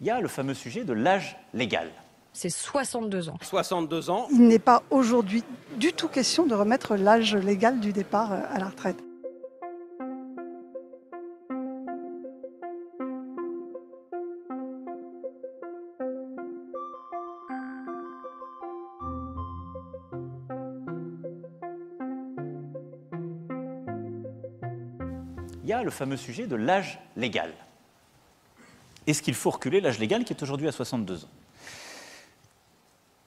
Il y a le fameux sujet de l'âge légal. C'est 62 ans. 62 ans. Il n'est pas aujourd'hui du tout question de remettre l'âge légal du départ à la retraite. Il y a le fameux sujet de l'âge légal. Est-ce qu'il faut reculer l'âge légal qui est aujourd'hui à 62 ans?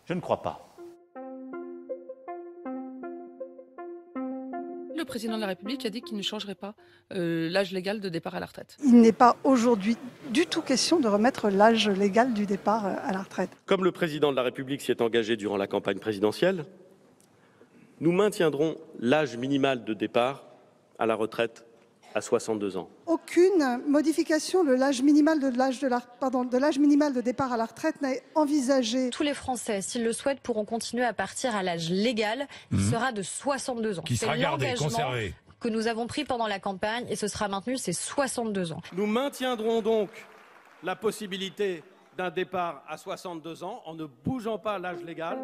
Je ne crois pas. Le président de la République a dit qu'il ne changerait pas l'âge légal de départ à la retraite. Il n'est pas aujourd'hui du tout question de remettre l'âge légal du départ à la retraite. Comme le président de la République s'y est engagé durant la campagne présidentielle, nous maintiendrons l'âge minimal de départ à la retraite à 62 ans. Aucune modification de l'âge minimal de départ à la retraite n'est envisagée. Tous les Français, s'ils le souhaitent, pourront continuer à partir à l'âge légal, qui sera de 62 ans. Qui sera gardé, conservé. Que nous avons pris pendant la campagne et ce sera maintenu, c'est 62 ans. Nous maintiendrons donc la possibilité d'un départ à 62 ans en ne bougeant pas l'âge légal.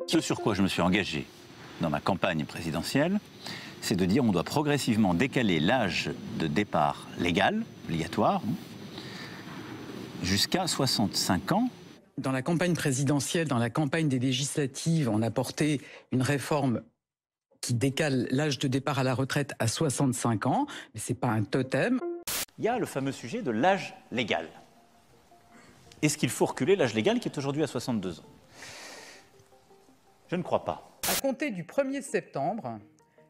Ce sur quoi je me suis engagé dans ma campagne présidentielle, c'est de dire qu'on doit progressivement décaler l'âge de départ légal, obligatoire, jusqu'à 65 ans. Dans la campagne présidentielle, dans la campagne des législatives, on a porté une réforme qui décale l'âge de départ à la retraite à 65 ans, mais ce n'est pas un totem. Il y a le fameux sujet de l'âge légal. Est-ce qu'il faut reculer l'âge légal qui est aujourd'hui à 62 ans? Je ne crois pas. À compter du 1er septembre,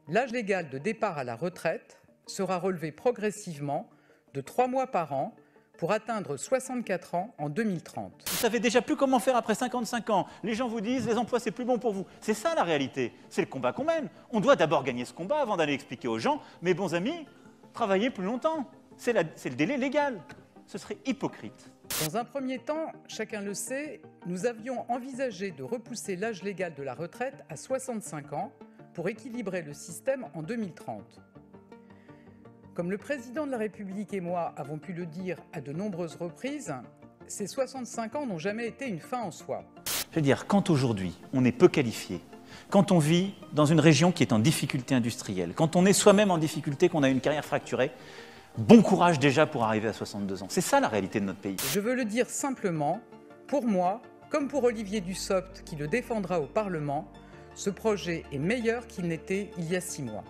l'âge légal de départ à la retraite sera relevé progressivement de 3 mois par an pour atteindre 64 ans en 2030. Vous savez déjà plus comment faire après 55 ans. Les gens vous disent les emplois c'est plus bon pour vous. C'est ça la réalité. C'est le combat qu'on mène. On doit d'abord gagner ce combat avant d'aller expliquer aux gens, mes bons amis, travaillez plus longtemps. C'est le délai légal. Ce serait hypocrite. Dans un premier temps, chacun le sait, nous avions envisagé de repousser l'âge légal de la retraite à 65 ans pour équilibrer le système en 2030. Comme le président de la République et moi avons pu le dire à de nombreuses reprises, ces 65 ans n'ont jamais été une fin en soi. Je veux dire, quand aujourd'hui on est peu qualifié, quand on vit dans une région qui est en difficulté industrielle, quand on est soi-même en difficulté, qu'on a une carrière fracturée, bon courage déjà pour arriver à 62 ans. C'est ça la réalité de notre pays. Je veux le dire simplement, pour moi, comme pour Olivier Dussopt qui le défendra au Parlement, ce projet est meilleur qu'il n'était il y a 6 mois.